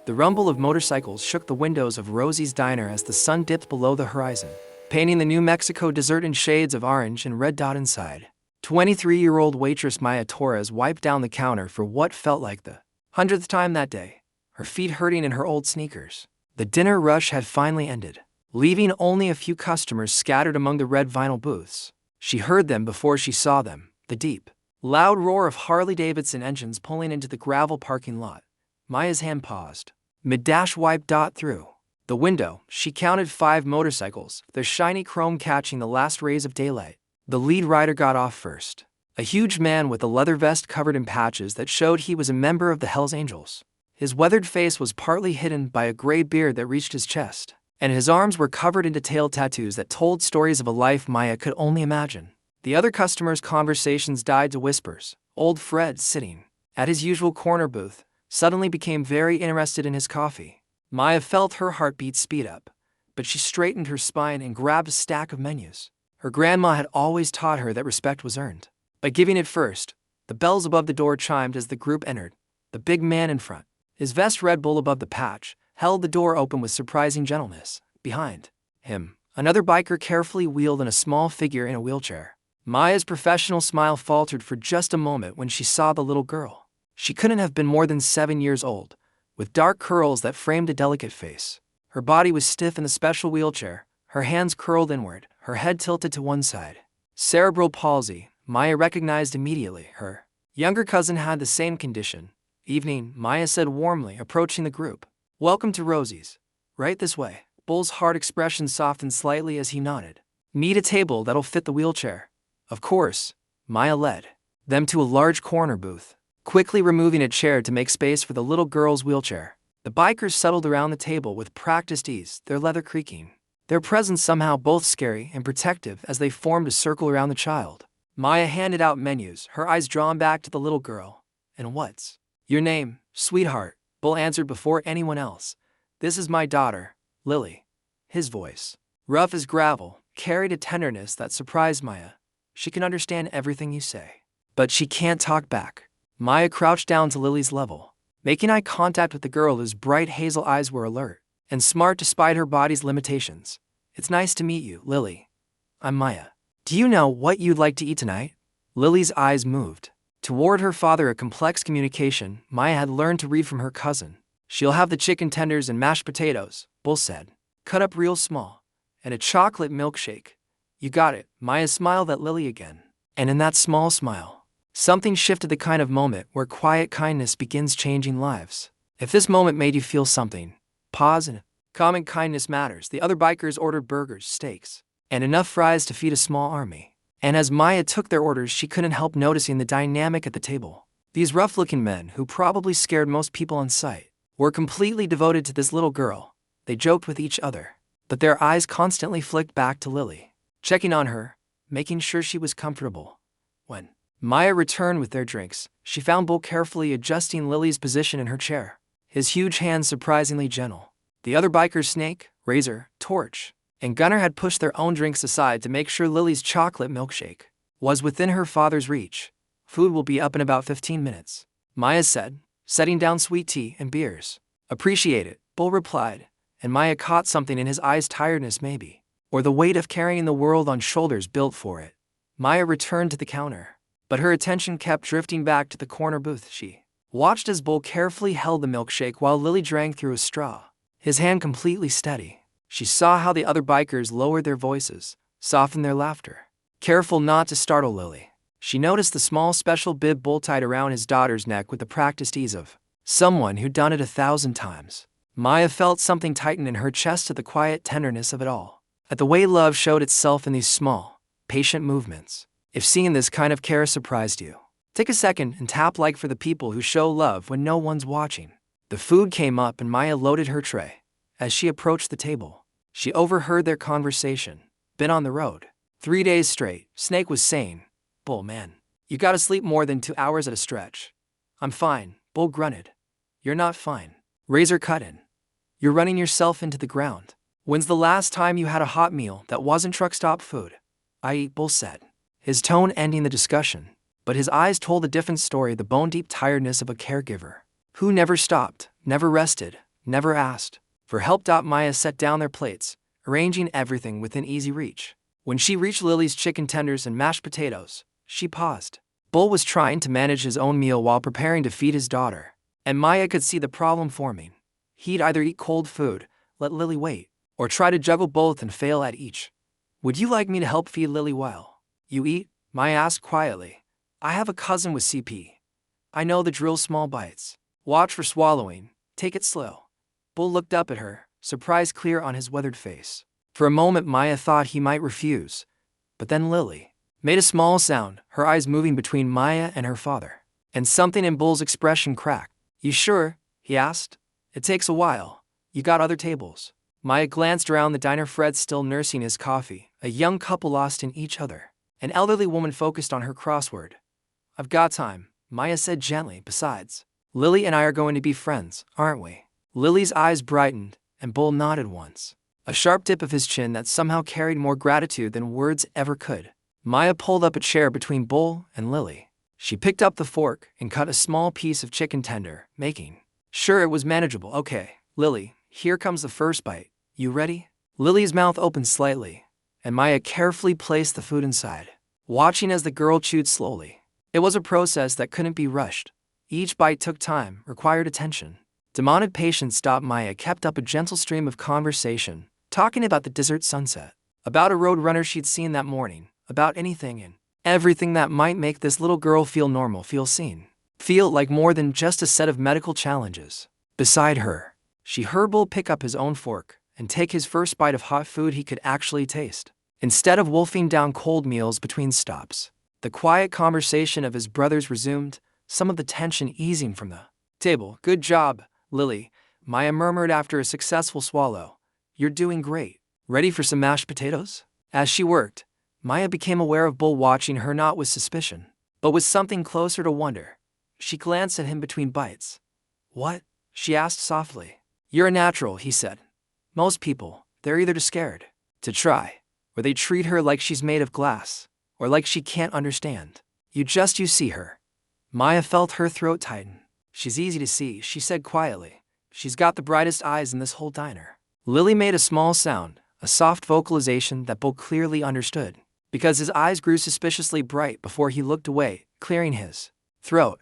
The rumble of motorcycles shook the windows of Rosie's diner as the sun dipped below the horizon, painting the New Mexico desert in shades of orange and red dot inside. 23-year-old waitress Maya Torres wiped down the counter for what felt like the 100th time that day, her feet hurting in her old sneakers. The dinner rush had finally ended, leaving only a few customers scattered among the red vinyl booths. She heard them before she saw them, the deep, loud roar of Harley-Davidson engines pulling into the gravel parking lot. Maya's hand paused. Mid-dash wiped through the window. She counted 5 motorcycles, their shiny chrome catching the last rays of daylight. The lead rider got off first, a huge man with a leather vest covered in patches that showed he was a member of the Hells Angels. His weathered face was partly hidden by a gray beard that reached his chest, and his arms were covered in detailed tattoos that told stories of a life Maya could only imagine. The other customers' conversations died to whispers. Old Fred, sitting at his usual corner booth, suddenly became very interested in his coffee. Maya felt her heartbeat speed up, but she straightened her spine and grabbed a stack of menus. Her grandma had always taught her that respect was earned by giving it first. The bells above the door chimed as the group entered. The big man in front, his vest Red Bull above the patch, held the door open with surprising gentleness. Behind him, another biker carefully wheeled in a small figure in a wheelchair. Maya's professional smile faltered for just a moment when she saw the little girl. She couldn't have been more than 7 years old, with dark curls that framed a delicate face. Her body was stiff in the special wheelchair, her hands curled inward, her head tilted to one side. Cerebral palsy, Maya recognized immediately. Her younger cousin had the same condition. Evening, Maya said warmly, approaching the group. Welcome to Rosie's. Right this way. Bull's hard expression softened slightly as he nodded. Need a table that'll fit the wheelchair? Of course. Maya led them to a large corner booth, quickly removing a chair to make space for the little girl's wheelchair. The bikers settled around the table with practiced ease, their leather creaking. Their presence somehow both scary and protective as they formed a circle around the child. Maya handed out menus, her eyes drawn back to the little girl. And what's your name, sweetheart? Bull answered before anyone else. This is my daughter, Lily. His voice, rough as gravel, carried a tenderness that surprised Maya. She can understand everything you say, but she can't talk back. Maya crouched down to Lily's level, making eye contact with the girl whose bright hazel eyes were alert and smart despite her body's limitations. It's nice to meet you, Lily. I'm Maya. Do you know what you'd like to eat tonight? Lily's eyes moved toward her father, a complex communication Maya had learned to read from her cousin. She'll have the chicken tenders and mashed potatoes, Bull said, cut up real small, and a chocolate milkshake. You got it. Maya smiled at Lily again. And in that small smile, something shifted, the kind of moment where quiet kindness begins changing lives. If this moment made you feel something, pause and common kindness matters. The other bikers ordered burgers, steaks, and enough fries to feed a small army. And as Maya took their orders, she couldn't help noticing the dynamic at the table. These rough-looking men, who probably scared most people on sight, were completely devoted to this little girl. They joked with each other, but their eyes constantly flicked back to Lily, checking on her, making sure she was comfortable. When Maya returned with their drinks, she found Bull carefully adjusting Lily's position in her chair, his huge hands surprisingly gentle. The other bikers, Snake, Razor, Torch, and Gunner, had pushed their own drinks aside to make sure Lily's chocolate milkshake was within her father's reach. Food will be up in about 15 minutes, Maya said, setting down sweet tea and beers. Appreciate it, Bull replied, and Maya caught something in his eyes, tiredness maybe, or the weight of carrying the world on shoulders built for it. Maya returned to the counter, but her attention kept drifting back to the corner booth. She watched as Bull carefully held the milkshake while Lily drank through a straw, his hand completely steady. She saw how the other bikers lowered their voices, softened their laughter, careful not to startle Lily. She noticed the small special bib Bull tied around his daughter's neck with the practiced ease of someone who'd done it 1,000 times. Maya felt something tighten in her chest at the quiet tenderness of it all, at the way love showed itself in these small, patient movements. If seeing this kind of care surprised you, take a second and tap like for the people who show love when no one's watching. The food came up and Maya loaded her tray. As she approached the table, she overheard their conversation. Been on the road 3 days straight, Snake was saying. Bull, man, you gotta sleep more than 2 hours at a stretch. I'm fine, Bull grunted. You're not fine, Razor cut in. You're running yourself into the ground. When's the last time you had a hot meal that wasn't truck stop food? I eat, Bull said, his tone ending the discussion, but his eyes told a different story, the bone-deep tiredness of a caregiver who never stopped, never rested, never asked for help. Maya set down their plates, arranging everything within easy reach. When she reached Lily's chicken tenders and mashed potatoes, she paused. Bull was trying to manage his own meal while preparing to feed his daughter, and Maya could see the problem forming. He'd either eat cold food, let Lily wait, or try to juggle both and fail at each. Would you like me to help feed Lily while you eat? Maya asked quietly. I have a cousin with CP. I know the drill. Small bites. Watch for swallowing. Take it slow. Bull looked up at her, surprise clear on his weathered face. For a moment Maya thought he might refuse, but then Lily made a small sound, her eyes moving between Maya and her father. And something in Bull's expression cracked. You sure? He asked. It takes a while. You got other tables. Maya glanced around the diner. Fred still nursing his coffee, a young couple lost in each other. An elderly woman focused on her crossword. I've got time, Maya said gently. Besides, Lily and I are going to be friends, aren't we? Lily's eyes brightened, and Bull nodded once. A sharp dip of his chin that somehow carried more gratitude than words ever could. Maya pulled up a chair between Bull and Lily. She picked up the fork and cut a small piece of chicken tender, making sure it was manageable. Okay, Lily, here comes the first bite. You ready? Lily's mouth opened slightly, and Maya carefully placed the food inside, watching as the girl chewed slowly. It was a process that couldn't be rushed. Each bite took time, required attention. Demanded patience. Maya kept up a gentle stream of conversation, talking about the desert sunset, about a road runner she'd seen that morning, about anything and everything that might make this little girl feel normal, feel seen, feel like more than just a set of medical challenges. Beside her, she heard Bull pick up his own fork and take his first bite of hot food he could actually taste, instead of wolfing down cold meals between stops. The quiet conversation of his brothers resumed, some of the tension easing from the table. Good job, Lily, Maya murmured after a successful swallow. You're doing great. Ready for some mashed potatoes? As she worked, Maya became aware of Bull watching her, not with suspicion, but with something closer to wonder. She glanced at him between bites. What? She asked softly. You're a natural, he said. Most people, they're either too scared to try, or they treat her like she's made of glass, or like she can't understand. You see her. Maya felt her throat tighten. She's easy to see, she said quietly. She's got the brightest eyes in this whole diner. Lily made a small sound, a soft vocalization that Bull clearly understood, because his eyes grew suspiciously bright before he looked away, clearing his throat.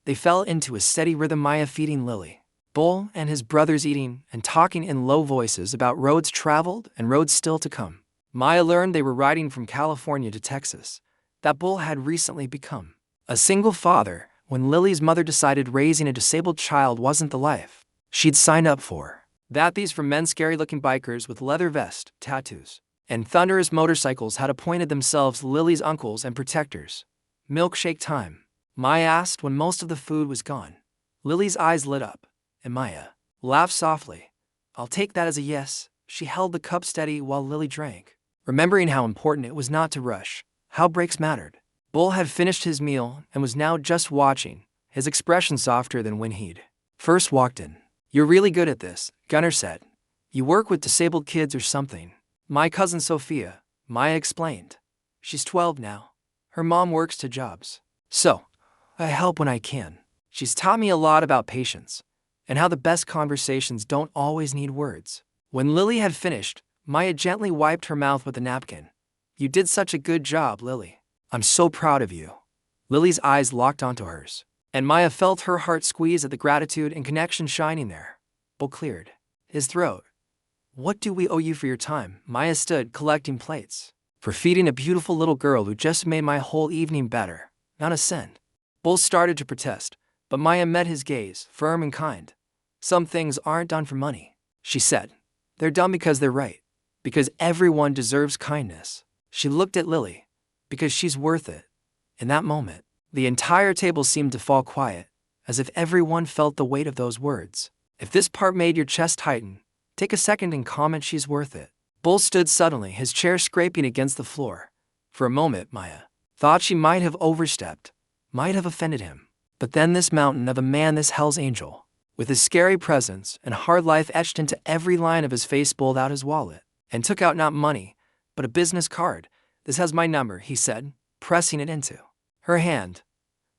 They fell into a steady rhythm. Maya feeding Lily, Bull and his brothers eating and talking in low voices about roads traveled and roads still to come. Maya learned they were riding from California to Texas, that Bull had recently become a single father when Lily's mother decided raising a disabled child wasn't the life she'd signed up for. That these from men scary-looking bikers with leather vests, tattoos, and thunderous motorcycles had appointed themselves Lily's uncles and protectors. Milkshake time, Maya asked when most of the food was gone. Lily's eyes lit up, and Maya laughed softly. I'll take that as a yes. She held the cup steady while Lily drank, remembering how important it was not to rush, how breaks mattered. Bull had finished his meal and was now just watching, his expression softer than when he'd first walked in. You're really good at this, Gunnar said. You work with disabled kids or something. My cousin Sophia, Maya explained. She's 12 now. Her mom works 2 jobs. So, I help when I can. She's taught me a lot about patience, and how the best conversations don't always need words. When Lily had finished, Maya gently wiped her mouth with a napkin. You did such a good job, Lily. I'm so proud of you. Lily's eyes locked onto hers, and Maya felt her heart squeeze at the gratitude and connection shining there. Bull cleared his throat. What do we owe you for your time? Maya stood, collecting plates. For feeding a beautiful little girl who just made my whole evening better. Not a cent. Bull started to protest, but Maya met his gaze, firm and kind. Some things aren't done for money, she said. They're done because they're right. Because everyone deserves kindness. She looked at Lily. Because she's worth it. In that moment, the entire table seemed to fall quiet, as if everyone felt the weight of those words. If this part made your chest tighten, take a second and comment she's worth it. Bull stood suddenly, his chair scraping against the floor. For a moment, Maya thought she might have overstepped, might have offended him. But then this mountain of a man, this Hell's Angel, with his scary presence and hard life etched into every line of his face, pulled out his wallet and took out not money, but a business card. This has my number, he said, pressing it into her hand.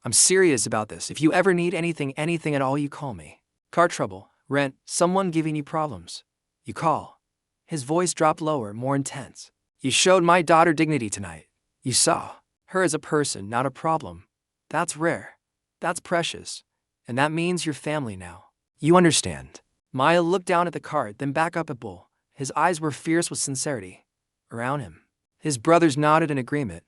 I'm serious about this. If you ever need anything at all, you call me. Car trouble, Rent, someone giving you problems. You call. His voice dropped lower, more intense. You showed my daughter dignity tonight. You saw her as a person, not a problem. That's rare. That's precious. And that means you're family now. You understand. Maya looked down at the card, then back up at Bull. His eyes were fierce with sincerity. Around him. His brothers nodded in agreement.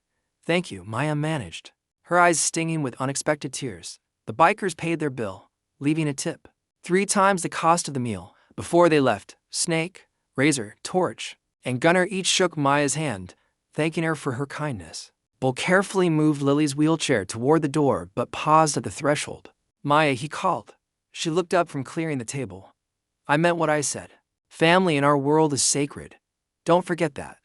Thank you, Maya managed. Her eyes stinging with unexpected tears. The bikers paid their bill, leaving a tip. 3 times the cost of the meal. Before they left, Snake, Razor, Torch, and Gunner each shook Maya's hand, thanking her for her kindness. Bull carefully moved Lily's wheelchair toward the door but paused at the threshold. Maya, he called. She looked up from clearing the table. I meant what I said. Family in our world is sacred. Don't forget that.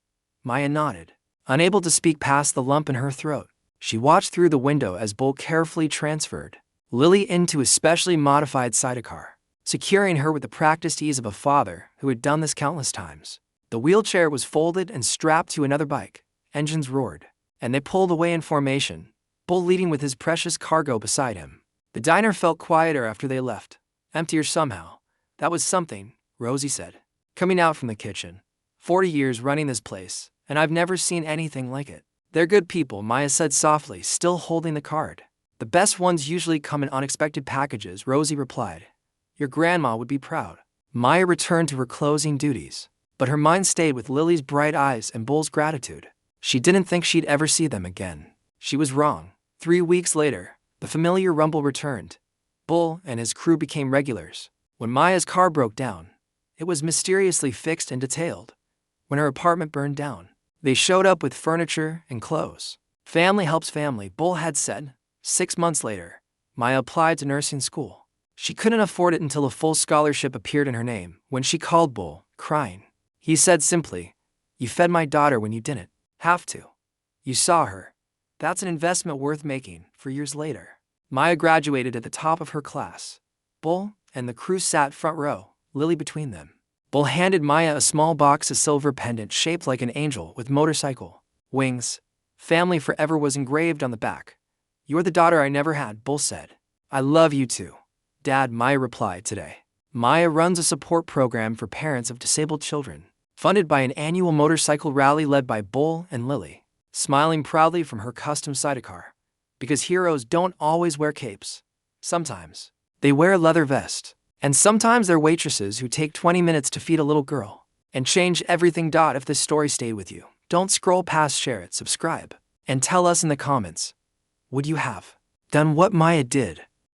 Maya nodded, unable to speak past the lump in her throat. She watched through the window as Bull carefully transferred Lily into a specially modified sidecar, securing her with the practiced ease of a father who had done this countless times. The wheelchair was folded and strapped to another bike. Engines roared, and they pulled away in formation, Bull leading with his precious cargo beside him. The diner felt quieter after they left, emptier somehow. That was something, Rosie said, coming out from the kitchen. 40 years running this place, and I've never seen anything like it. They're good people, Maya said softly, still holding the card. The best ones usually come in unexpected packages, Rosie replied. Your grandma would be proud. Maya returned to her closing duties, but her mind stayed with Lily's bright eyes and Bull's gratitude. She didn't think she'd ever see them again. She was wrong. 3 weeks later, the familiar rumble returned. Bull and his crew became regulars. When Maya's car broke down, it was mysteriously fixed and detailed. When her apartment burned down, they showed up with furniture and clothes. Family helps family, Bull had said. 6 months later, Maya applied to nursing school. She couldn't afford it until a full scholarship appeared in her name. When she called Bull, crying, he said simply, you fed my daughter when you didn't have to. You saw her. That's an investment worth making for years later. Maya graduated at the top of her class. Bull and the crew sat front row, Lily between them. Bull handed Maya a small box, a silver pendant shaped like an angel with motorcycle wings. Family forever was engraved on the back. You're the daughter I never had, Bull said. I love you too, Dad, Maya replied today. Maya runs a support program for parents of disabled children, funded by an annual motorcycle rally led by Bull and Lily, smiling proudly from her custom sidecar. Because heroes don't always wear capes. Sometimes they wear a leather vest. And sometimes they're waitresses who take 20 minutes to feed a little girl and change everything. If this story stayed with you, don't scroll past, share it, subscribe, and tell us in the comments, would you have done what Maya did?